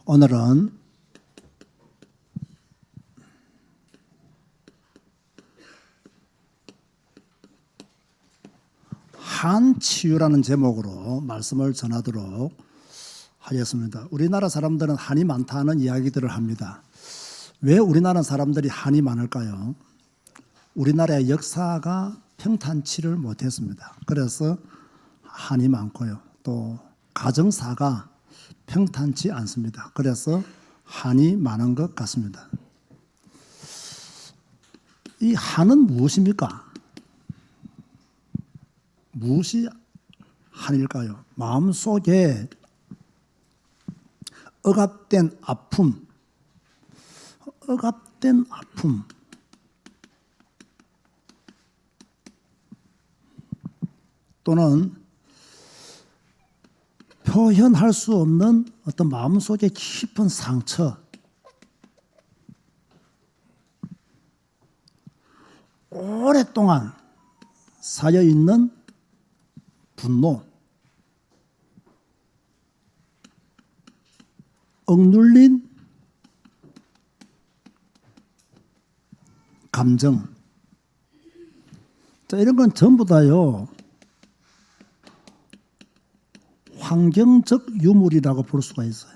오늘은 한치유라는 제목으로 말씀을 전하도록 하겠습니다. 우리나라 사람들은 한이 많다는 이야기들을 합니다. 왜 우리나라 사람들이 한이 많을까요? 우리나라의 역사가 평탄치를 못했습니다. 그래서 한이 많고요. 또 가정사가 평탄치 않습니다. 그래서 한이 많은 것 같습니다. 이 한은 무엇입니까? 무엇이 한일까요? 마음속에 억압된 아픔, 또는 표현할 수 없는 어떤 마음속에 깊은 상처, 오랫동안 쌓여있는 분노, 억눌린 감정, 자, 이런 건 전부 다요 환경적 유물이라고 볼 수가 있어요.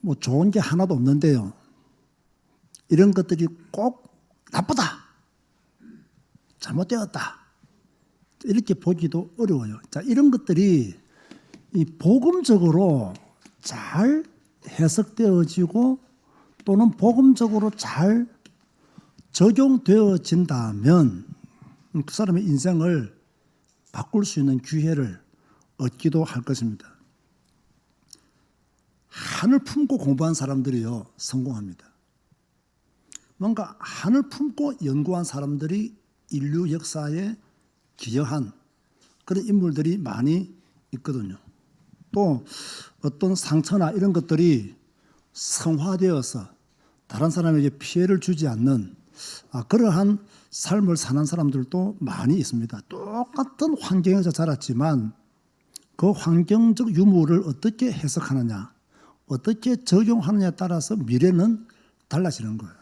뭐 좋은 게 하나도 없는데요, 이런 것들이 꼭 나쁘다, 잘못되었다 이렇게 보기도 어려워요. 자, 이런 것들이 이 복음적으로 잘 해석되어지고 또는 복음적으로 잘 적용되어진다면 그 사람의 인생을 바꿀 수 있는 기회를 얻기도 할 것입니다. 한을 품고 공부한 사람들이요 성공합니다. 뭔가 한을 품고 연구한 사람들이 인류 역사에 기여한 그런 인물들이 많이 있거든요. 또 어떤 상처나 이런 것들이 성화되어서 다른 사람에게 피해를 주지 않는 그러한 삶을 사는 사람들도 많이 있습니다. 똑같은 환경에서 자랐지만 그 환경적 유무를 어떻게 해석하느냐, 어떻게 적용하느냐에 따라서 미래는 달라지는 거예요.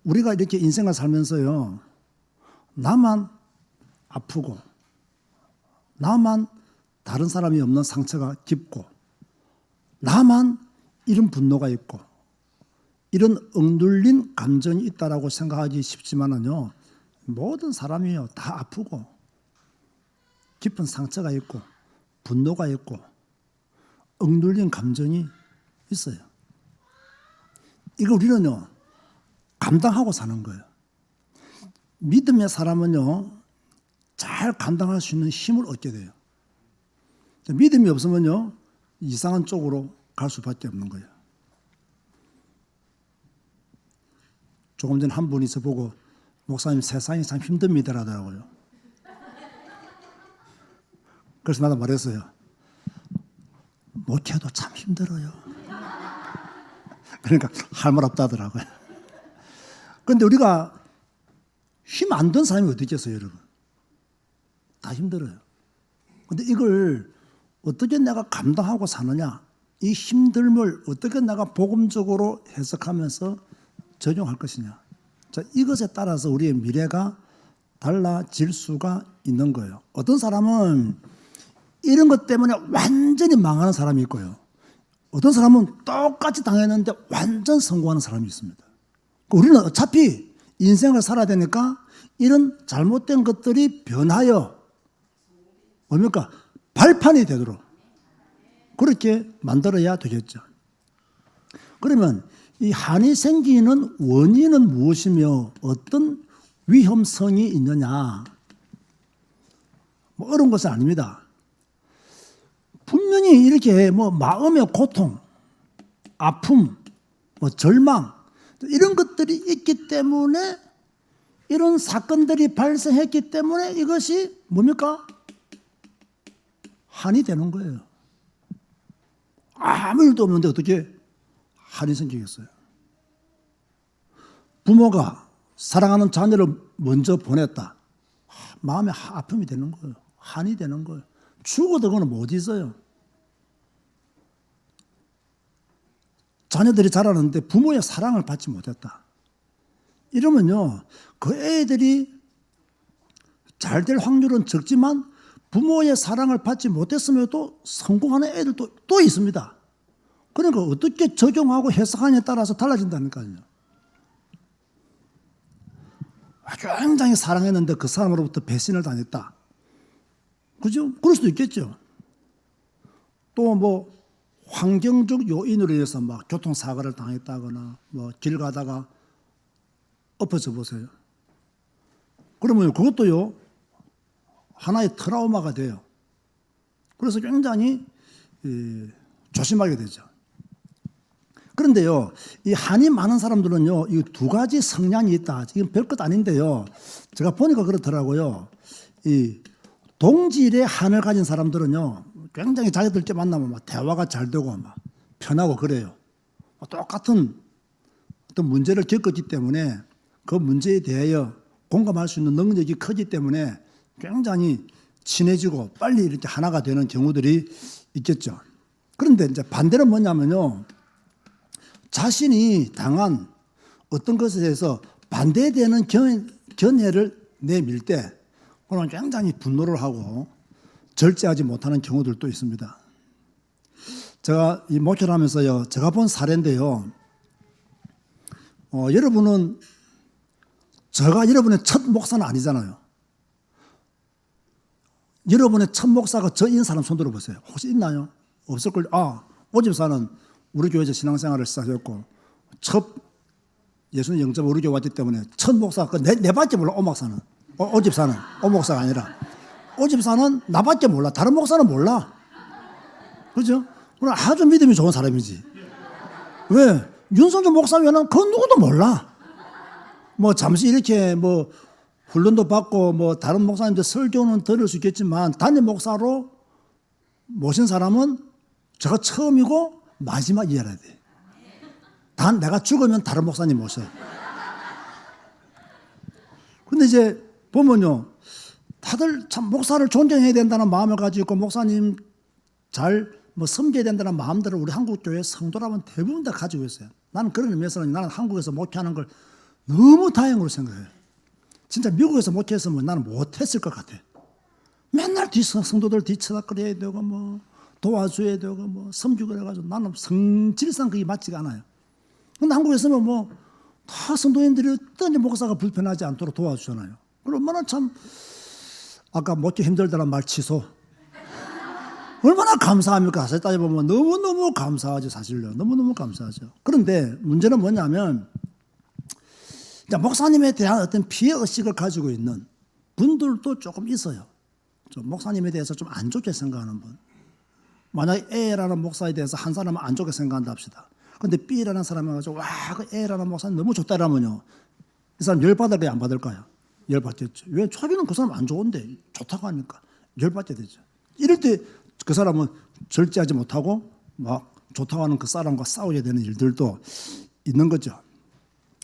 우리가 이렇게 인생을 살면서요, 나만 아프고 나만 다른 사람이 없는 상처가 깊고 나만 이런 분노가 있고 이런 억눌린 감정이 있다라고 생각하기 쉽지만은요, 모든 사람이요 다 아프고 깊은 상처가 있고 분노가 있고 억눌린 감정이 있어요. 이거 우리는요 감당하고 사는 거예요. 믿음의 사람은요 잘 감당할 수 있는 힘을 얻게 돼요. 믿음이 없으면요 이상한 쪽으로 갈 수밖에 없는 거예요. 조금 전에 한 분이 저보고 목사님 세상이 참 힘듭니다 하더라고요. 그래서 나도 말했어요. 목회도 참 힘들어요. 그러니까 할 말 없다 하더라고요. 그런데 우리가 힘 안 든 사람이 어디 있겠어요, 여러분? 다 힘들어요. 그런데 이걸 어떻게 내가 감당하고 사느냐, 이 힘듦을 어떻게 내가 복음적으로 해석하면서 적용할 것이냐. 자, 이것에 따라서 우리의 미래가 달라질 수가 있는 거예요. 어떤 사람은 이런 것 때문에 완전히 망하는 사람이 있고요. 어떤 사람은 똑같이 당했는데 완전 성공하는 사람이 있습니다. 우리는 어차피 인생을 살아야 되니까 이런 잘못된 것들이 변하여 뭡니까? 발판이 되도록 그렇게 만들어야 되겠죠. 그러면 이 한이 생기는 원인은 무엇이며 어떤 위험성이 있느냐? 뭐 어려운 것은 아닙니다. 분명히 이렇게 뭐 마음의 고통, 아픔, 뭐 절망 이런 것들이 있기 때문에 이런 사건들이 발생했기 때문에 이것이 뭡니까? 한이 되는 거예요. 아무 일도 없는데 어떻게 한이 생기겠어요? 부모가 사랑하는 자녀를 먼저 보냈다. 마음에 아픔이 되는 거예요. 한이 되는 거예요. 죽어도 그거는 못 잊어요. 자녀들이 자라는데 부모의 사랑을 받지 못했다. 이러면요, 그 애들이 잘 될 확률은 적지만 부모의 사랑을 받지 못했음에도 성공하는 애들도 또 있습니다. 그러니까 어떻게 적용하고 해석하냐에 따라서 달라진다니까요. 굉장히 사랑했는데 그 사람으로부터 배신을 당했다. 그죠? 그럴 수도 있겠죠. 또 뭐 환경적 요인으로 인해서 막 교통사고를 당했다거나 뭐 길 가다가 엎어져 보세요. 그러면 그것도요, 하나의 트라우마가 돼요. 그래서 굉장히 조심하게 되죠. 그런데요, 이 한이 많은 사람들은요, 이 두 가지 성향이 있다. 이건 별것 아닌데요, 제가 보니까 그렇더라고요. 이 동질의 한을 가진 사람들은요, 굉장히 자기들끼리 만나면 막 대화가 잘 되고 막 편하고 그래요. 똑같은 어떤 문제를 겪었기 때문에 그 문제에 대하여 공감할 수 있는 능력이 크기 때문에 굉장히 친해지고 빨리 이렇게 하나가 되는 경우들이 있겠죠. 그런데 이제 반대는 뭐냐면요, 자신이 당한 어떤 것에 대해서 반대되는 견해를 내밀 때 그러면 굉장히 분노를 하고 절제하지 못하는 경우들도 있습니다. 제가 이 목회를 하면서요, 제가 본 사례인데요, 여러분은 제가 여러분의 첫 목사는 아니잖아요. 여러분의 첫 목사가 저인 사람 손 들어보세요. 혹시 있나요? 없을걸요. 오 집사는 우리 교회에서 신앙생활을 시작했고 첫 예수님 영접 우리 교회 왔기 때문에 첫 목사가 내 밖에 몰라. 오 목사는 오 집사는 오 목사가 아니라 오 집사는 나밖에 몰라. 다른 목사는 몰라. 그죠? 그럼 아주 믿음이 좋은 사람이지. 왜? 윤석열 목사 외에는 그 누구도 몰라. 뭐 잠시 이렇게 뭐 훈련도 받고 뭐 다른 목사님들 설교는 들을 수 있겠지만 단임 목사로 모신 사람은 제가 처음이고 마지막이어야 돼. 단 내가 죽으면 다른 목사님 모셔. 근데 이제 보면요, 다들 참 목사를 존경해야 된다는 마음을 가지고 있고 목사님 잘 뭐 섬겨야 된다는 마음들을 우리 한국 교회 성도라면 대부분 다 가지고 있어요. 나는 그런 의미에서는 나는 한국에서 목회하는 걸 너무 다행으로 생각해요. 진짜 미국에서 목회했으면 나는 못했을 것 같아. 맨날 성도들 뒤쳐다거려야 되고 뭐 도와줘야 되고 뭐 섬기고 그래가지고 나는 성질상 그게 맞지가 않아요. 근데 한국에 있으면 뭐 다 성도님들이 어떤 목사가 불편하지 않도록 도와주잖아요. 얼마나 참 아까 목회 힘들다는 말 취소. 얼마나 감사합니까? 사실 따져보면 너무너무 감사하죠. 사실요. 너무너무 감사하죠. 그런데 문제는 뭐냐면 목사님에 대한 어떤 피해의식을 가지고 있는 분들도 조금 있어요. 좀 목사님에 대해서 좀 안 좋게 생각하는 분. 만약에 A라는 목사에 대해서 한 사람은 안 좋게 생각한다 합시다. 그런데 B라는 사람이 가지고 와, 그 A라는 목사님 너무 좋다 이러면요, 이 사람 열받을까요? 안 받을까요? 열받겠죠. 왜? 자기는 그 사람 안 좋은데 좋다고 하니까 열받게 되죠. 이럴 때 그 사람은 절제하지 못하고 막 좋다고 하는 그 사람과 싸우게 되는 일들도 있는 거죠.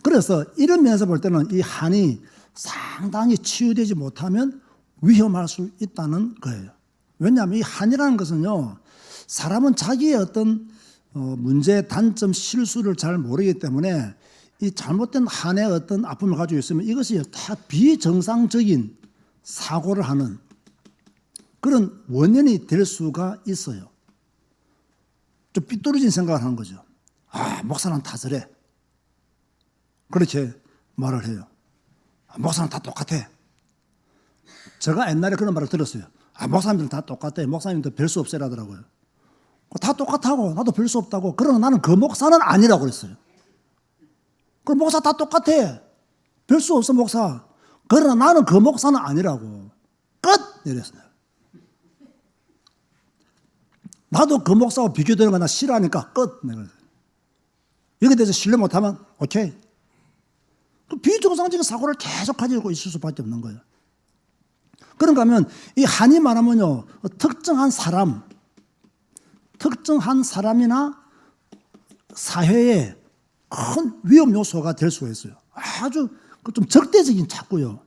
그래서 이런 면에서 볼 때는 이 한이 상당히 치유되지 못하면 위험할 수 있다는 거예요. 왜냐하면 이 한이라는 것은요, 사람은 자기의 어떤 문제, 단점, 실수를 잘 모르기 때문에 이 잘못된 한의 어떤 아픔을 가지고 있으면 이것이 다 비정상적인 사고를 하는 그런 원인이 될 수가 있어요. 좀 삐뚤어진 생각을 하는 거죠. 목사는 다 저래. 그렇게 말을 해요. 목사는 다 똑같아. 제가 옛날에 그런 말을 들었어요. 목사님들은 다 똑같아. 목사님들 별 수 없어야 하더라고요. 다 똑같다고. 나도 별 수 없다고. 그러나 나는 그 목사는 아니라고 그랬어요. 그럼 목사 다 똑같아. 별 수 없어 목사. 그러나 나는 그 목사는 아니라고. 끝! 이랬어요. 나도 그 목사하고 비교되는 거 나 싫어하니까 끝! 여기에 대해서 신뢰 못하면 오케이. 비정상적인 사고를 계속 가지고 있을 수밖에 없는 거예요. 그런가 하면 이 한이 말하면요, 특정한 사람이나 사회에 큰 위험 요소가 될 수가 있어요. 아주 좀 적대적인 자꾸요.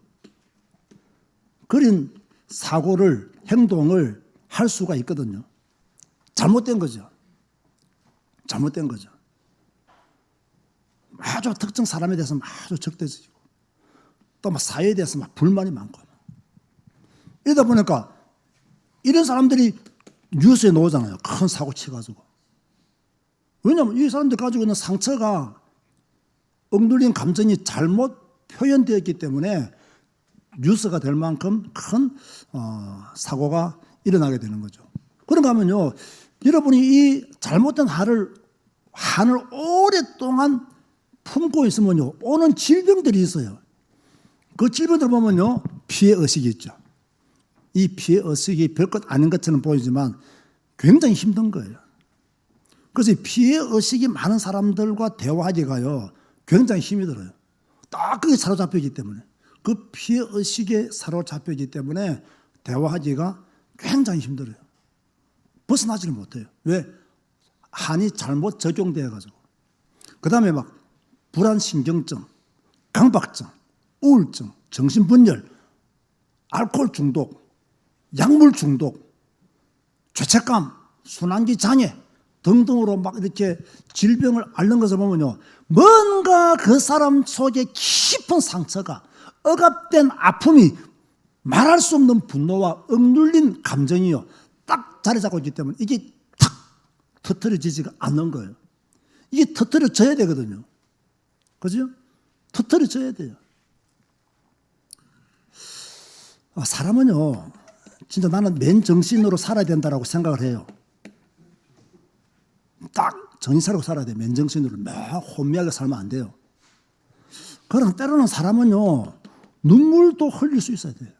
그런 사고를, 행동을 할 수가 있거든요. 잘못된 거죠. 잘못된 거죠. 아주 특정 사람에 대해서 아주 적대적이고 또 막 사회에 대해서 막 불만이 많고 이러다 보니까 이런 사람들이 뉴스에 나오잖아요. 큰 사고 쳐가지고. 왜냐하면 이 사람들 가지고 있는 상처가 억눌린 감정이 잘못 표현되었기 때문에 뉴스가 될 만큼 큰 사고가 일어나게 되는 거죠. 그런가 하면요, 여러분이 이 잘못된 한을 오랫동안 품고 있으면요, 오는 질병들이 있어요. 그 질병들 보면요, 피해의식이 있죠. 이 피해의식이 별것 아닌 것처럼 보이지만 굉장히 힘든 거예요. 그래서 피해의식이 많은 사람들과 대화하기가요, 굉장히 힘이 들어요. 딱 그게 사로잡혀있기 때문에. 그 피해의식에 사로잡혀있기 때문에 대화하기가 굉장히 힘들어요. 벗어나지를 못해요. 왜? 한이 잘못 적용되어가지고. 그 다음에 막 불안신경증, 강박증, 우울증, 정신분열, 알코올 중독, 약물 중독, 죄책감, 순환기 장애 등등으로 막 이렇게 질병을 앓는 것을 보면요, 뭔가 그 사람 속에 깊은 상처가, 억압된 아픔이, 말할 수 없는 분노와 억눌린 감정이요, 딱 자리 잡고 있기 때문에 이게 탁 터뜨려지지가 않는 거예요. 이게 터뜨려져야 되거든요. 그죠? 터뜨려져야 돼요. 사람은요, 진짜 나는 맨정신으로 살아야 된다고 생각을 해요. 딱 정신 차리고 살아야 돼요. 맨정신으로 막 혼미하게 살면 안 돼요. 그러나 때로는 사람은요, 눈물도 흘릴 수 있어야 돼요.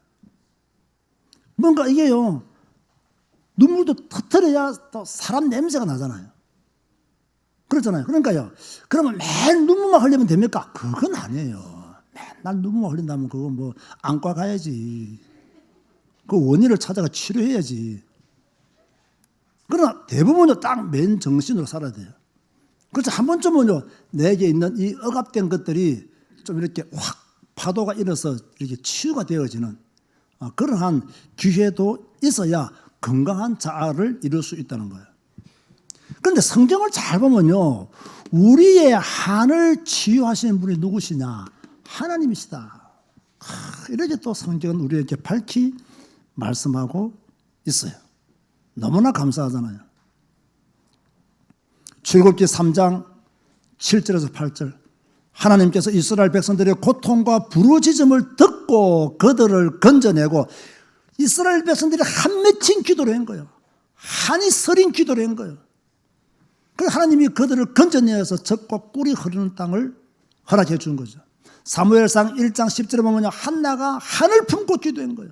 뭔가 이게요, 눈물도 터뜨려야 또 사람 냄새가 나잖아요. 그렇잖아요. 그러니까요, 그러면 매일 눈물만 흘리면 됩니까? 그건 아니에요. 맨날 눈물만 흘린다면 그거 뭐 안과 가야지. 그 원인을 찾아가 치료해야지. 그러나 대부분은 딱 맨정신으로 살아야 돼요. 그래서 한 번쯤은요, 내게 있는 이 억압된 것들이 좀 이렇게 확 파도가 일어서 이렇게 치유가 되어지는 그러한 기회도 있어야 건강한 자아를 이룰 수 있다는 거예요. 그런데 성경을 잘 보면요, 우리의 한을 치유하시는 분이 누구시냐? 하나님이시다. 이렇게 또 성경은 우리에게 밝히 말씀하고 있어요. 너무나 감사하잖아요. 출애굽기 3장 7절에서 8절, 하나님께서 이스라엘 백성들의 고통과 부르짖음을 듣고 그들을 건져내고, 이스라엘 백성들이 한 맺힌 기도를 한 거예요. 한이 서린 기도를 한 거예요. 그래서 하나님이 그들을 건져내어서 젖과 꿀이 흐르는 땅을 허락해 준 거죠. 사무엘상 1장 10절에 보면 한나가 한을 품고 기도한 거예요.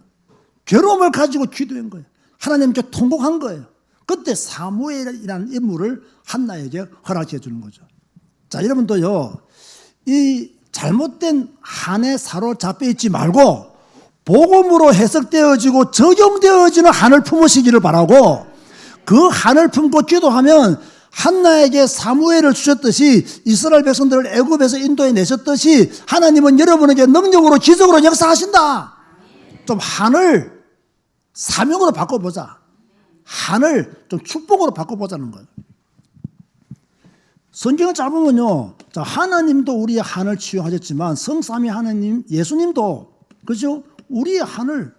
괴로움을 가지고 기도한 거예요. 하나님께 통곡한 거예요. 그때 사무엘이라는 인물을 한나에게 허락해 주는 거죠. 자, 여러분도요, 이 잘못된 한에 사로잡혀 있지 말고 복음으로 해석되어지고 적용되어지는 한을 품으시기를 바라고, 그 한을 품고 기도하면 한나에게 사무엘을 주셨듯이 이스라엘 백성들을 애굽에서 인도해 내셨듯이 하나님은 여러분에게 능력으로 기적으로 역사하신다. 좀 한을 사명으로 바꿔보자. 한을 좀 축복으로 바꿔보자는 거예요. 성경을 잘 보면요, 자, 하나님도 우리의 한을 치유하셨지만 성삼위 하나님, 예수님도, 그죠? 우리의 한을,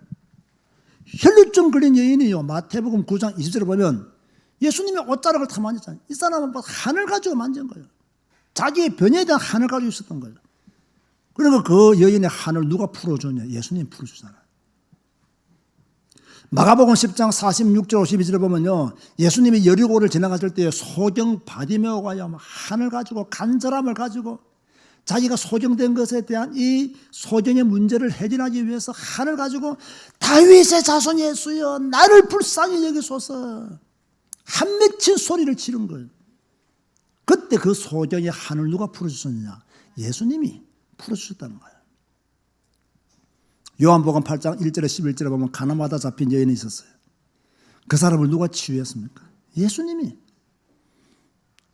혈루증 걸린 여인이요, 마태복음 9장 20절에 보면 예수님이 옷자락을 다 만졌잖아요. 이 사람은 한을 가지고 만진 거예요. 자기의 변에 대한 한을 가지고 있었던 거예요. 그러니까 그 여인의 한을 누가 풀어줬냐? 예수님이 풀어주잖아요. 마가복음 10장 46절 52절에 보면요, 예수님이 여리고를 지나가실 때 소경 바디메오가 한을 가지고, 간절함을 가지고 자기가 소경된 것에 대한 이 소경의 문제를 해결하기 위해서 한을 가지고, 다윗의 자손 예수여 나를 불쌍히 여기소서, 한 맺힌 소리를 지른 거예요. 그때 그 소경의 한을 누가 풀어주셨느냐? 예수님이 풀어주셨다는 거예요. 요한복음 8장 1절에 11절에 보면 가나마다 잡힌 여인이 있었어요. 그 사람을 누가 치유했습니까? 예수님이.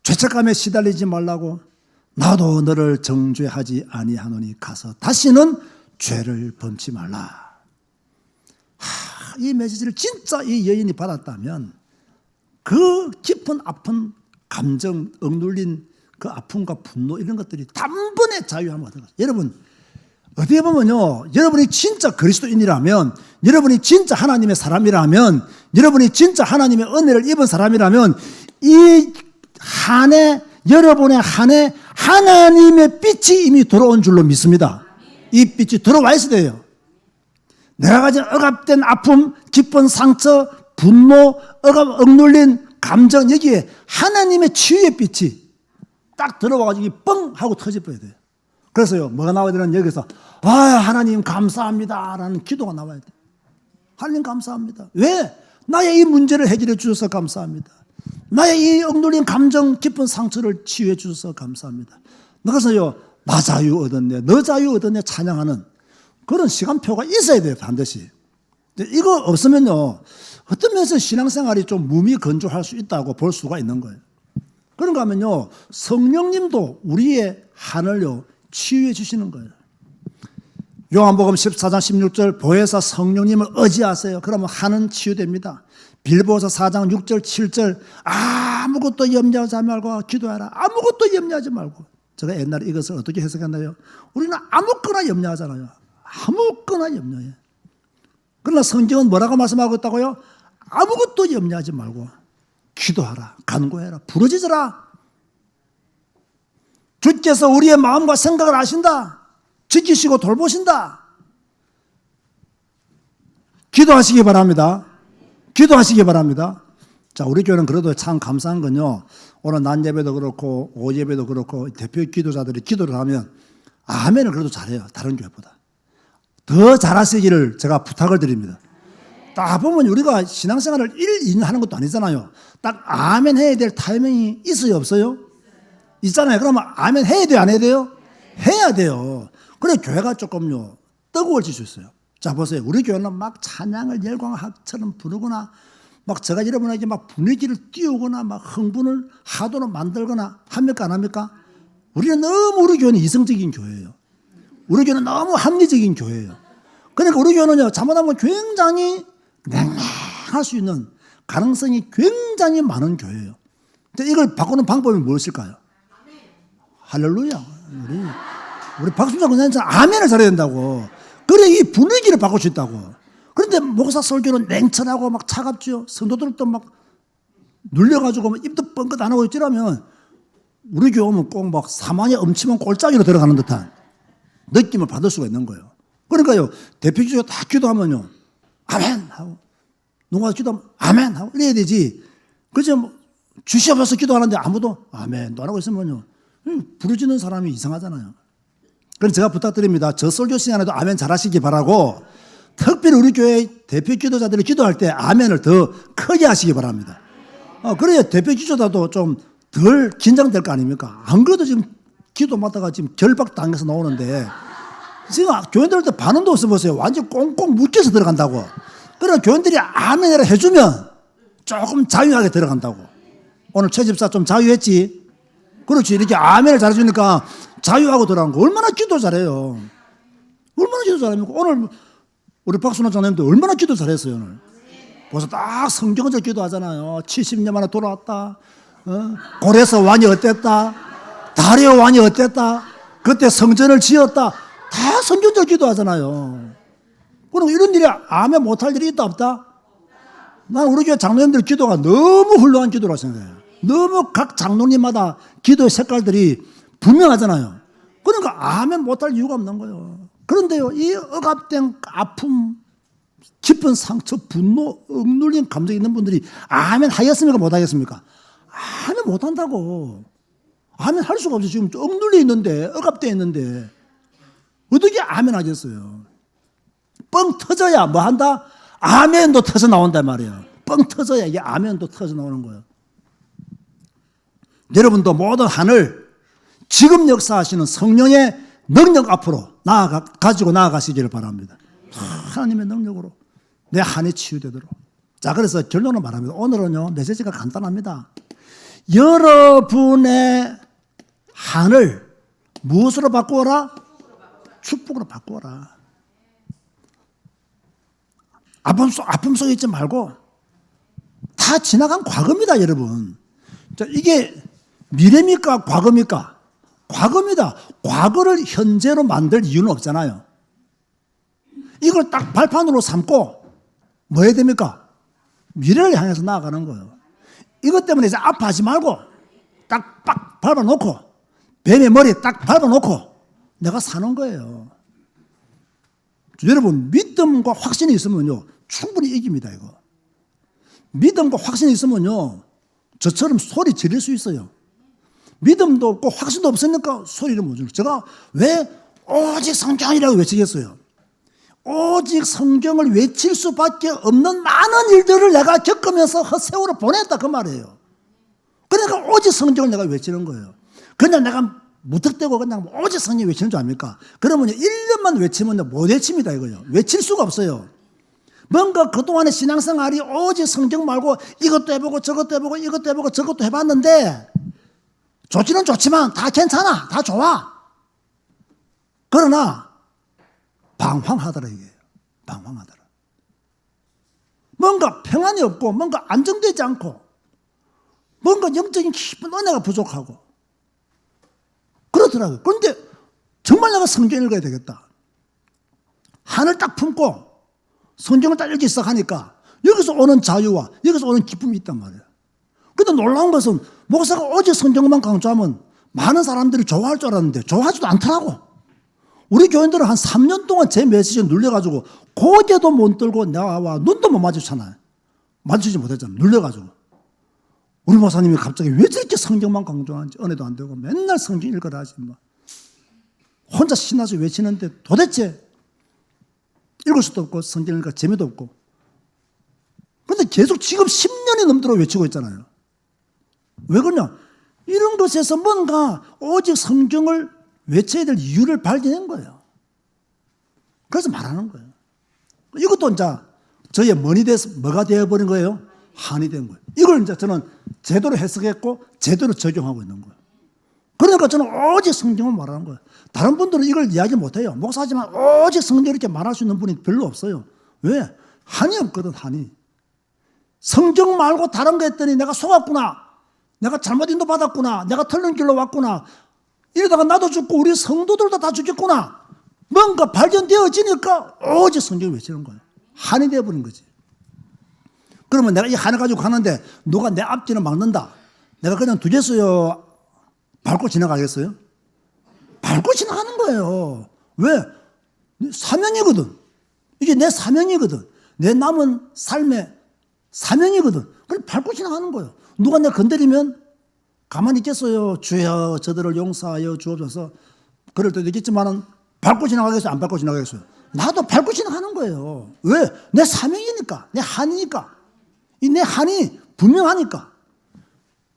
죄책감에 시달리지 말라고, 나도 너를 정죄하지 아니하노니 가서 다시는 죄를 범치 말라. 이 메시지를 진짜 이 여인이 받았다면 그 깊은 아픈 감정, 억눌린 그 아픔과 분노 이런 것들이 단번에 자유함을 얻어가요. 여러분 어떻게 보면요, 여러분이 진짜 그리스도인이라면, 여러분이 진짜 하나님의 사람이라면, 여러분이 진짜 하나님의 은혜를 입은 사람이라면 이 한 해, 여러분의 한 해 하나님의 빛이 이미 들어온 줄로 믿습니다. 이 빛이 들어와 있어야 돼요. 내가 가진 억압된 아픔, 깊은 상처, 분노, 억눌린 감정, 여기에 하나님의 치유의 빛이 딱 들어와가지고 뻥 하고 터져버려야 돼요. 그래서요, 뭐가 나와야 되는 여기서 하나님 감사합니다 라는 기도가 나와야 돼요. 하나님 감사합니다. 왜? 나의 이 문제를 해결해 주셔서 감사합니다. 나의 이 억눌린 감정, 깊은 상처를 치유해 주셔서 감사합니다. 그래서요, 나 자유 얻었네, 너 자유 얻었네 찬양하는 그런 시간표가 있어야 돼요, 반드시. 이거 없으면요, 어떤 면에서 신앙생활이 좀 무미건조할 수 있다고 볼 수가 있는 거예요. 그런가 하면요, 성령님도 우리의 한을요, 치유해 주시는 거예요. 요한복음 14장 16절 보혜사 성령님을 의지하세요. 그러면 한은 치유됩니다. 빌보서 4장 6절 7절 아무것도 염려하지 말고 기도하라. 아무것도 염려하지 말고. 제가 옛날에 이것을 어떻게 해석했나요? 우리는 아무거나 염려하잖아요. 아무거나 염려해. 그러나 성경은 뭐라고 말씀하고 있다고요? 아무것도 염려하지 말고 기도하라, 간구해라, 부르짖으라. 주께서 우리의 마음과 생각을 아신다. 지키시고 돌보신다. 기도하시기 바랍니다. 기도하시기 바랍니다. 자, 우리 교회는 그래도 참 감사한 건요, 오늘 낮 예배도 그렇고 오후 예배도 그렇고 대표 기도자들이 기도를 하면 아멘을 그래도 잘해요. 다른 교회보다. 더 잘하시기를 제가 부탁을 드립니다. 딱 보면 우리가 신앙생활을 1, 2년 하는 것도 아니잖아요. 딱 아멘 해야 될 타이밍이 있어요, 없어요? 있잖아요. 그러면 아멘 해야 돼요, 안 해야 돼요? 해야 돼요. 그래 교회가 조금요 뜨거워질 수 있어요. 자, 보세요. 우리 교회는 막 찬양을 열광학처럼 부르거나 막 제가 여러분에게 막 분위기를 띄우거나 막 흥분을 하도록 만들거나 합니까, 안 합니까? 우리는 너무 우리 교회는 이성적인 교회예요. 우리 교회는 너무 합리적인 교회예요. 그러니까 우리 교회는요, 잘못하면 굉장히 냉랭할 수 있는 가능성이 굉장히 많은 교회예요. 근데 이걸 바꾸는 방법이 무엇일까요? 할렐루야. 우리 박순자 권사님처럼 아멘을 잘해야 된다고. 그래 이 분위기를 바꿀 수 있다고. 그런데 목사 설교는 냉철하고 막 차갑죠. 성도들도 막 눌려가지고 막 입도 뻥끗 안 하고 있지라면 우리 교회 오면 꼭 막 사만의 엄침한 꼴짜기로 들어가는 듯한 느낌을 받을 수가 있는 거예요. 그러니까요, 대표주가 다 기도하면요, 아멘 하고, 누가 기도하면 아멘 하고 이래야 되지. 그죠? 뭐 주시옵소서 기도하는데 아무도 아멘도 안 하고 있으면요, 부르짖는 사람이 이상하잖아요. 그럼 제가 부탁드립니다. 저 설교 시간에도 아멘 잘하시기 바라고, 특별히 우리 교회 대표 기도자들이 기도할 때 아멘을 더 크게 하시기 바랍니다. 그래야 대표 기도자도 좀 덜 긴장될 거 아닙니까? 안 그래도 지금 기도마다가 지금 결박당해서 나오는데, 지금 교인들한테 반응도 없어 보세요. 완전 꽁꽁 묶여서 들어간다고. 그러나 교인들이 아멘이라 해주면 조금 자유하게 들어간다고. 오늘 최 집사 좀 자유했지? 그렇지. 이렇게 아멘을 잘해주니까 자유하고 들어간 거. 얼마나 기도 잘해요. 얼마나 기도 잘합니까? 오늘 우리 박순호 장로님도 얼마나 기도 잘했어요, 오늘. 벌써 딱 성경적 기도하잖아요. 70년 만에 돌아왔다. 고레스 왕이 어땠다. 다리오 왕이 어땠다. 그때 성전을 지었다. 다 성경적 기도하잖아요. 그럼 이런 일이 아멘 못할 일이 있다 없다? 난 우리 교회 장로님들 기도가 너무 훌륭한 기도라고 생각해요. 너무 각 장로님마다 기도의 색깔들이 분명하잖아요. 그러니까 아멘 못할 이유가 없는 거예요. 그런데요, 이 억압된 아픔, 깊은 상처, 분노, 억눌린 감정이 있는 분들이 아멘 하겠습니까? 못 하겠습니까? 아멘 못 한다고. 아멘 할 수가 없어요. 지금 억눌려 있는데, 억압되어 있는데 어떻게 아멘 하겠어요? 뻥 터져야 뭐 한다? 아멘도 터져 나온단 말이에요. 뻥 터져야 이게 아멘도 터져 나오는 거예요. 여러분도 모든 한을 지금 역사하시는 성령의 능력 앞으로 가지고 나아가시기를 바랍니다. 하나님의 능력으로 내 한이 치유되도록. 자, 그래서 결론을 말합니다. 오늘은요, 메시지가 간단합니다. 여러분의 한을 무엇으로 바꾸어라? 축복으로 바꾸어라. 아픔 속에 있지 말고 다 지나간 과거입니다, 여러분. 자, 이게 미래입니까? 과거입니까? 과거입니다. 과거를 현재로 만들 이유는 없잖아요. 이걸 딱 발판으로 삼고 뭐 해야 됩니까? 미래를 향해서 나아가는 거예요. 이것 때문에 이제 아파하지 말고 딱 밟아놓고 뱀의 머리에 딱 밟아놓고 내가 사는 거예요. 여러분, 믿음과 확신이 있으면요 충분히 이깁니다. 이거 믿음과 확신이 있으면요 저처럼 소리 지를 수 있어요. 믿음도 없고 확신도 없으니까 소리를 못 지르고. 제가 왜 오직 성경이라고 외치겠어요? 오직 성경을 외칠 수밖에 없는 많은 일들을 내가 겪으면서 헛세월을 보냈다 그 말이에요. 그러니까 오직 성경을 내가 외치는 거예요. 그냥 내가 무턱대고 그냥 오직 성경 외치는 줄 압니까? 그러면 1년만 외치면 못 외칩니다 이거요. 외칠 수가 없어요. 뭔가 그동안의 신앙생활이 오직 성경 말고 이것도 해보고 저것도 해보고 이것도 해보고 저것도 해봤는데 좋지는 좋지만 다 괜찮아. 다 좋아. 그러나 방황하더라 이게. 방황하더라. 뭔가 평안이 없고 뭔가 안정되지 않고 뭔가 영적인 깊은 은혜가 부족하고 그렇더라고요. 그런데 정말 내가 성경 읽어야 되겠다. 한을 딱 품고 성경을 딱 읽기 시작하니까 여기서 오는 자유와 여기서 오는 기쁨이 있단 말이에요. 그런데 놀라운 것은 목사가 오직 성경만 강조하면 많은 사람들이 좋아할 줄 알았는데 좋아하지도 않더라고. 우리 교인들은 한 3년 동안 제 메시지에 눌려가지고 고개도 못 들고 나와 눈도 못 마주치잖아요. 마주치지 못했잖아요. 눌려가지고. 우리 목사님이 갑자기 왜 저렇게 성경만 강조하는지 은혜도 안 되고 맨날 성경 읽으라 하지 뭐. 혼자 신나서 외치는데 도대체 읽을 수도 없고 성경 읽으니까 재미도 없고. 그런데 계속 지금 10년이 넘도록 외치고 있잖아요. 왜 그러냐? 이런 것에서 뭔가 오직 성경을 외쳐야 될 이유를 발견한 거예요. 그래서 말하는 거예요. 이것도 이제 저의 뭐가 되어버린 거예요? 한이 된 거예요. 이걸 이제 저는 제대로 해석했고 제대로 적용하고 있는 거예요. 그러니까 저는 오직 성경을 말하는 거예요. 다른 분들은 이걸 이야기 못해요. 목사지만 오직 성경 이렇게 말할 수 있는 분이 별로 없어요. 왜? 한이 없거든, 한이. 성경 말고 다른 거 했더니 내가 속았구나. 내가 잘못 인도받았구나. 내가 틀린 길로 왔구나. 이러다가 나도 죽고 우리 성도들도 다 죽겠구나. 뭔가 발견되어지니까 오직 성경을 외치는 거예요. 한이 되어버린 거지. 그러면 내가 이 한을 가지고 가는데 누가 내 앞뒤를 막는다. 내가 그냥 두겠어요? 밟고 지나가겠어요? 밟고 지나가는 거예요. 왜? 사명이거든. 이게 내 사명이거든. 내 남은 삶의 사명이거든. 그럼 밟고 지나가는 거예요. 누가 내 건드리면 가만히 있겠어요? 주여 저들을 용서하여 주옵소서. 그럴 때도 있겠지만은 밟고 지나가겠어요? 안 밟고 지나가겠어요? 나도 밟고 지나가는 거예요. 왜? 내 사명이니까. 내 한이니까. 이 내 한이 분명하니까.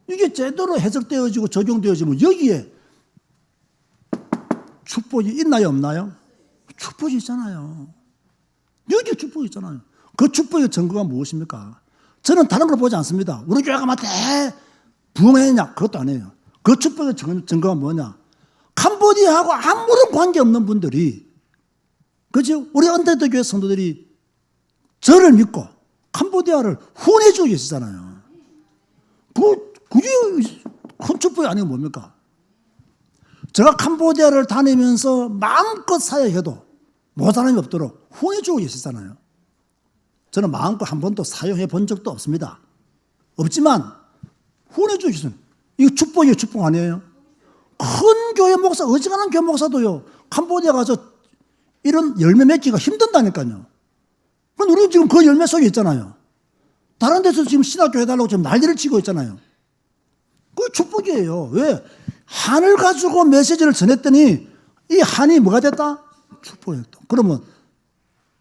이게 제대로 해석되어지고 적용되어지면 여기에 축복이 있나요? 없나요? 축복이 있잖아요. 여기에 축복이 있잖아요. 그 축복의 증거가 무엇입니까? 저는 다른 걸 보지 않습니다. 우리 교회가 막 부흥했냐? 그것도 아니에요. 그 축복의 증거가 뭐냐? 캄보디아하고 아무런 관계없는 분들이, 그죠? 우리 언데드 교회 성도들이 저를 믿고 캄보디아를 후원해주고 계시잖아요. 그게 큰 축복이 아니고 뭡니까? 제가 캄보디아를 다니면서 마음껏 사역해도 모자람이 없도록 후원해주고 계시잖아요. 저는 마음껏 한 번도 사용해 본 적도 없습니다. 없지만 후원해주고 계시잖아요. 이거 축복이에요, 축복 아니에요? 큰 교회 목사, 어지간한 교회 목사도요, 캄보디아 가서 이런 열매 맺기가 힘든다니까요. 그럼 우리는 지금 그 열매 속에 있잖아요. 다른 데서 지금 신학교 해달라고 지금 난리를 치고 있잖아요. 그게 축복이에요. 왜? 한을 가지고 메시지를 전했더니 이 한이 뭐가 됐다? 축복이 됐다. 그러면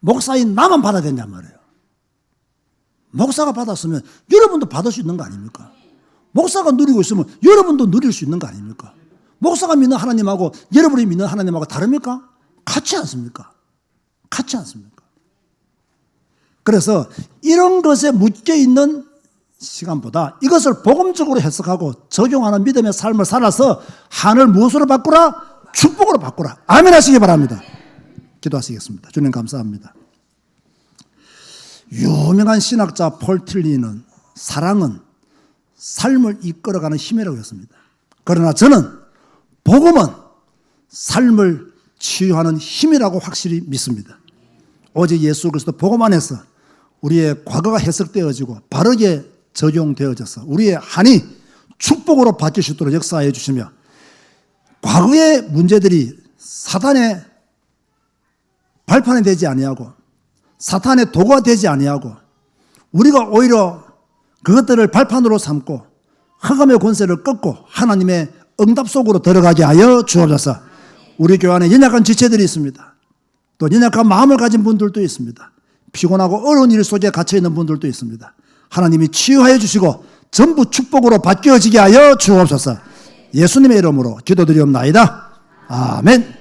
목사인 나만 받아야 된단 말이에요. 목사가 받았으면 여러분도 받을 수 있는 거 아닙니까? 목사가 누리고 있으면 여러분도 누릴 수 있는 거 아닙니까? 목사가 믿는 하나님하고 여러분이 믿는 하나님하고 다릅니까? 같지 않습니까? 같지 않습니까? 그래서 이런 것에 묶여있는 시간보다 이것을 복음적으로 해석하고 적용하는 믿음의 삶을 살아서 한을 무엇으로 바꾸라? 축복으로 바꾸라. 아멘 하시기 바랍니다. 기도하시겠습니다. 주님 감사합니다. 유명한 신학자 폴 틸리는 사랑은 삶을 이끌어가는 힘이라고 했습니다. 그러나 저는 복음은 삶을 치유하는 힘이라고 확실히 믿습니다. 오직 예수 그리스도 복음 안에서 우리의 과거가 해석되어지고 바르게 적용되어져서 우리의 한이 축복으로 바뀔 수 있도록 역사해 주시며, 과거의 문제들이 사탄의 발판이 되지 아니하고 사탄의 도구가 되지 아니하고 우리가 오히려 그것들을 발판으로 삼고 흑암의 권세를 꺾고 하나님의 응답 속으로 들어가게 하여 주옵소서. 우리 교회 안에 연약한 지체들이 있습니다. 또 연약한 마음을 가진 분들도 있습니다. 피곤하고 어려운 일 속에 갇혀있는 분들도 있습니다. 하나님이 치유하여 주시고 전부 축복으로 바뀌어지게 하여 주옵소서. 예수님의 이름으로 기도드리옵나이다. 아멘.